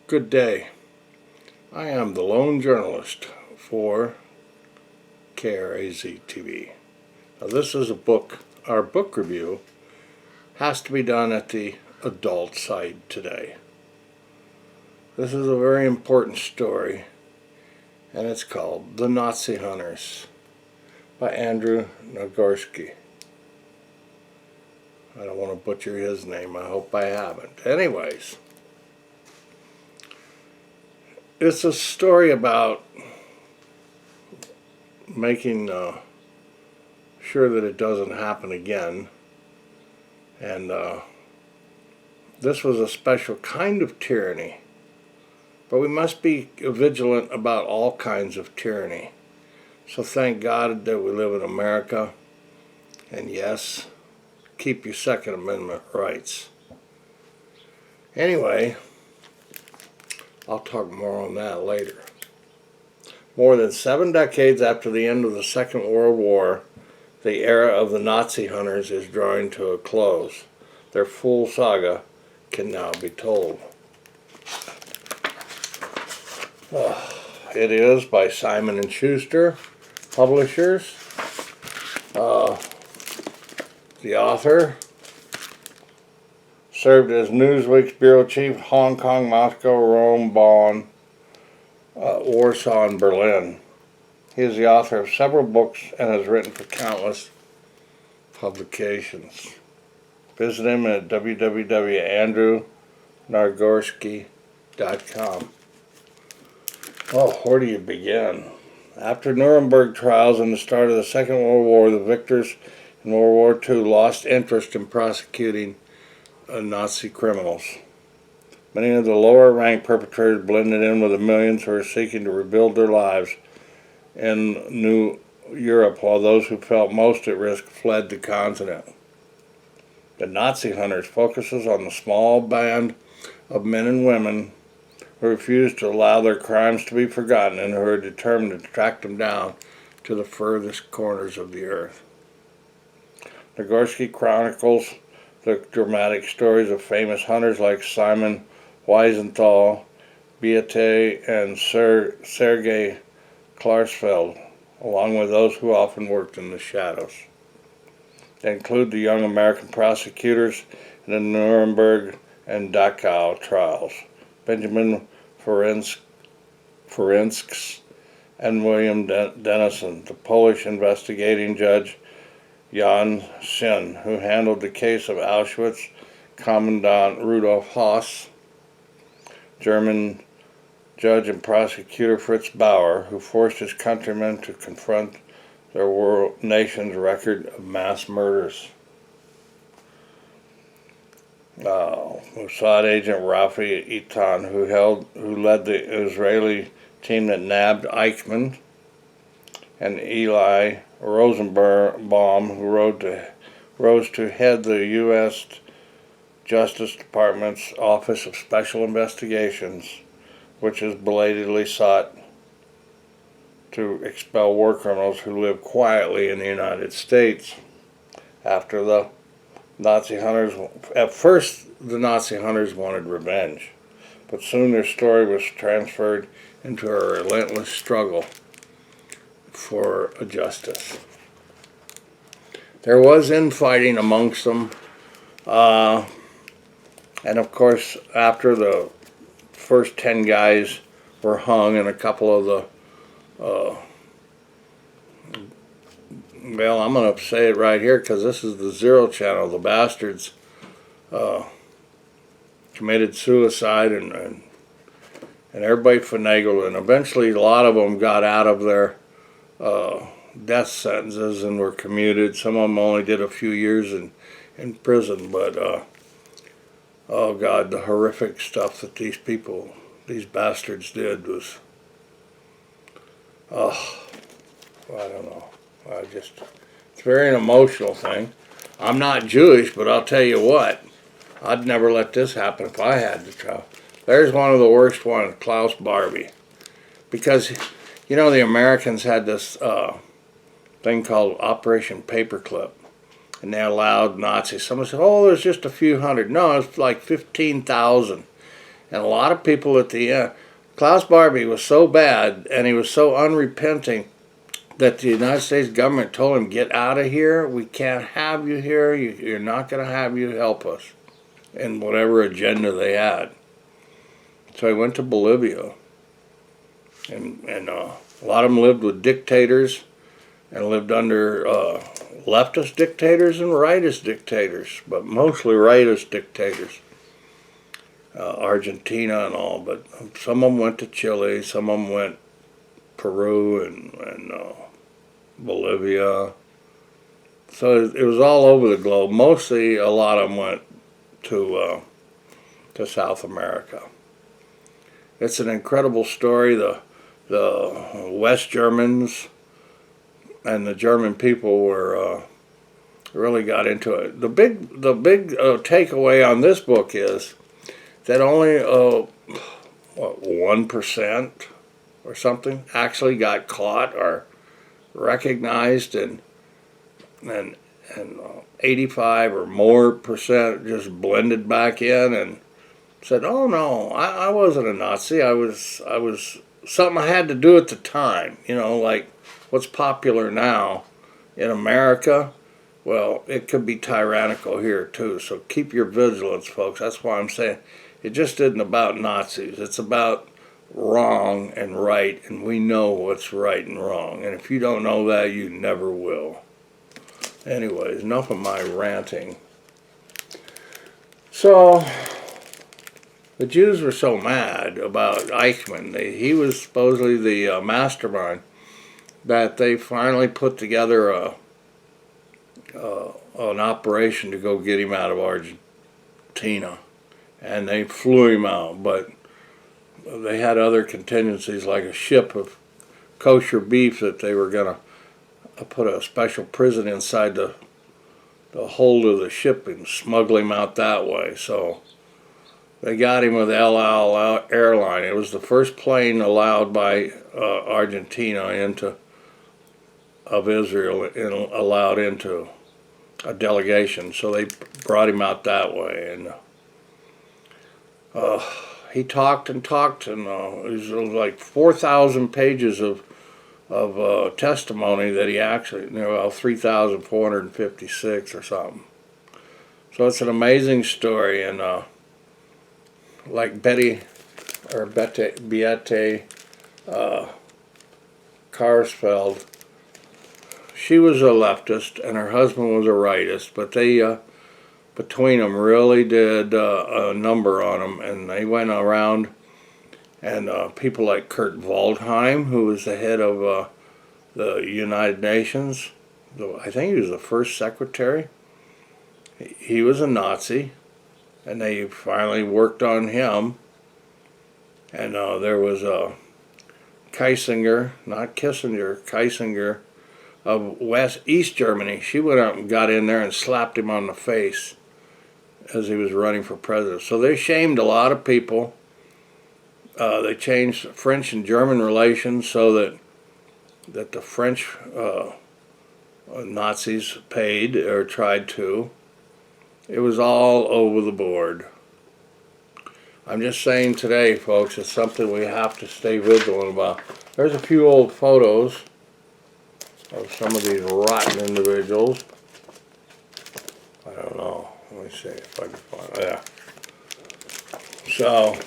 Good day. I am the lone journalist for KRAZ TV. Now this is a book. Our book review has to be done at the adult side today. This is a very important story, and it's called The Nazi Hunters by Andrew Nagorski. I don't want to butcher his name. I hope I haven't. Anyways, it's a story about making sure that it doesn't happen again. And this was a special kind of tyranny. But we must be vigilant about all kinds of tyranny. So thank God that we live in America. And yes, keep your Second Amendment rights. Anyway, I'll talk more on that later. More than 7 decades after the end of the Second World War, the era of the Nazi hunters is drawing to a close. Their full saga can now be told. It is by Simon & Schuster, publishers. The author served as Newsweek's bureau chief, Hong Kong, Moscow, Rome, Bonn, Warsaw, and Berlin. He is the author of several books and has written for countless publications. Visit him at www.andrewnagorski.com. Oh, where do you begin? After Nuremberg trials and the start of the Second World War, the victors in World War II lost interest in prosecuting Nazi criminals. Many of the lower-ranked perpetrators blended in with the millions who were seeking to rebuild their lives in New Europe, while those who felt most at risk fled the continent. The Nazi Hunters focuses on the small band of men and women who refuse to allow their crimes to be forgotten and who are determined to track them down to the furthest corners of the earth. Nagorski chronicles the dramatic stories of famous hunters like Simon Wiesenthal, Beate, and Sergei Klarsfeld, along with those who often worked in the shadows. They include the young American prosecutors in the Nuremberg and Dachau trials, Benjamin Ferencks and William Dennison, the Polish investigating judge Jan Sin, who handled the case of Auschwitz, Commandant Rudolf Höss, German judge and prosecutor Fritz Bauer, who forced his countrymen to confront their nation's record of mass murders. Mossad agent Rafi Eitan, who led the Israeli team that nabbed Eichmann, and Eli Rosenbaum, who rose to head the U.S. Justice Department's Office of Special Investigations, which has belatedly sought to expel war criminals who live quietly in the United States. After the Nazi hunters, at first the Nazi hunters wanted revenge, but soon their story was transferred into a relentless struggle for justice. There was infighting amongst them, and of course after the first 10 guys were hung and a couple of the well, I'm going to say it right here because this is the Zero Channel. The bastards committed suicide, and everybody finagled, and eventually a lot of them got out of their death sentences and were commuted. Some of them only did a few years in prison, but oh God, the horrific stuff that these bastards did was, I don't know. It's very an emotional thing. I'm not Jewish, but I'll tell you what, I'd never let this happen if I had to try. There's one of the worst ones, Klaus Barbie. Because, you know, the Americans had this thing called Operation Paperclip. And they allowed Nazis. Someone said, oh, there's just a few hundred. No, it's like 15,000. And a lot of people at the end, Klaus Barbie was so bad and he was so unrepenting that the United States government told him, get out of here. We can't have you here. You're not going to have you help us in whatever agenda they had. So he went to Bolivia. And a lot of them lived with dictators and lived under leftist dictators and rightist dictators, but mostly rightist dictators. Argentina and all, but some of them went to Chile, some of them went Peru and Bolivia. So it was all over the globe. Mostly, a lot of them went to South America. It's an incredible story. The West Germans and the German people were really got into it. The big takeaway on this book is that only 1% or something actually got caught or recognized, and 85 or more percent just blended back in and said, "Oh no, I wasn't a Nazi. I was something I had to do at the time." You know, like what's popular now in America. Well, it could be tyrannical here too. So keep your vigilance, folks. That's why I'm saying it just isn't about Nazis. It's about wrong and right, and we know what's right and wrong. And if you don't know that, you never will. Anyways, enough of my ranting. So the Jews were so mad about Eichmann. He was supposedly the mastermind, that they finally put together an operation to go get him out of Argentina. And they flew him out, but they had other contingencies, like a ship of kosher beef that they were going to put a special prison inside the hold of the ship and smuggle him out that way. So they got him with El Al Airline. It was the first plane allowed by Argentina of Israel, allowed into a delegation. So they brought him out that way, and he talked and talked, and it was like 4,000 pages of testimony that he actually, 3,456 or something. So it's an amazing story, and like Biette Karsfeld, she was a leftist and her husband was a rightist, but they between them really did a number on them, and they went around, and people like Kurt Waldheim, who was the head of the United Nations, I think he was the first secretary, he was a Nazi, and they finally worked on him. And there was Kissinger, not Kissinger, Kissinger, of East Germany. She went out and got in there and slapped him on the face as he was running for president. So they shamed a lot of people. They changed French and German relations so that the French Nazis paid or tried to. It was all over the board. I'm just saying today, folks, it's something we have to stay vigilant about. There's a few old photos of some of these rotten individuals. I don't know. Let me see if I can find it. Yeah. So,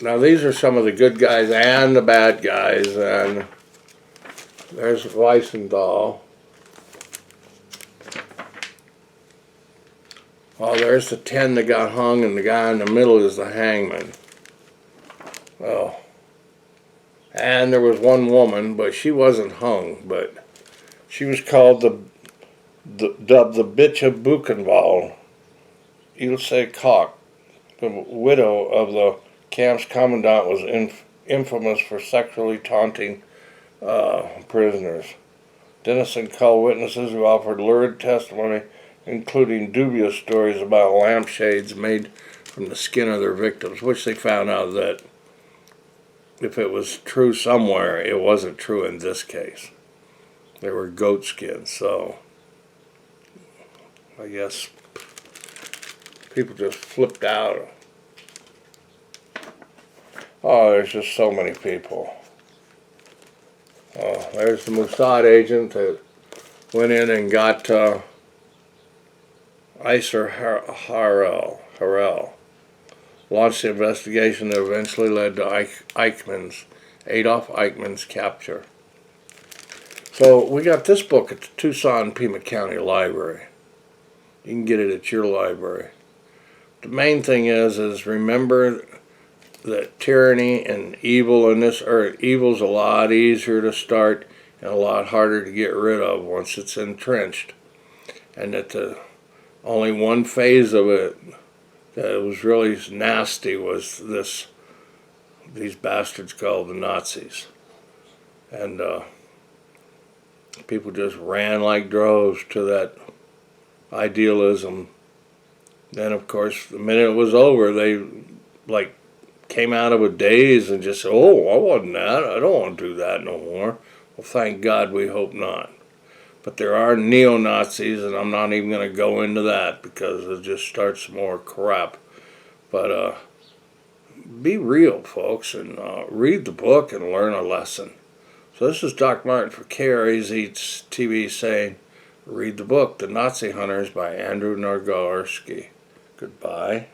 now these are some of the good guys and the bad guys. And there's Weissendahl. Oh, there's the 10 that got hung, and the guy in the middle is the hangman. Oh. And there was one woman, but she wasn't hung, but she was called dubbed the Bitch of Buchenwald, Ilse Koch. The widow of the camp's commandant was infamous for sexually taunting prisoners. Dennison called witnesses who offered lurid testimony, including dubious stories about lampshades made from the skin of their victims, which they found out that if it was true somewhere, it wasn't true in this case. They were goat skins, so I guess people just flipped out. Oh, there's just so many people. There's the Mossad agent that went in and got Iser Harel. Launched the investigation that eventually led to Adolf Eichmann's capture. So we got this book at the Tucson-Pima County Library. You can get it at your library. The main thing is remember that tyranny and evil in this earth, evil's a lot easier to start and a lot harder to get rid of once it's entrenched. And that the only one phase of it that was really nasty was these bastards called the Nazis. And people just ran like droves to that idealism. Then, of course, the minute it was over, they like came out of a daze and just said, "Oh, I wasn't that. I don't want to do that no more." Well, thank God we hope not. But there are neo-Nazis, and I'm not even going to go into that because it just starts some more crap. But be real, folks, and read the book and learn a lesson. So this is Doc Martin for KRAZ TV saying, read the book, The Nazi Hunters by Andrew Nagorski. Goodbye.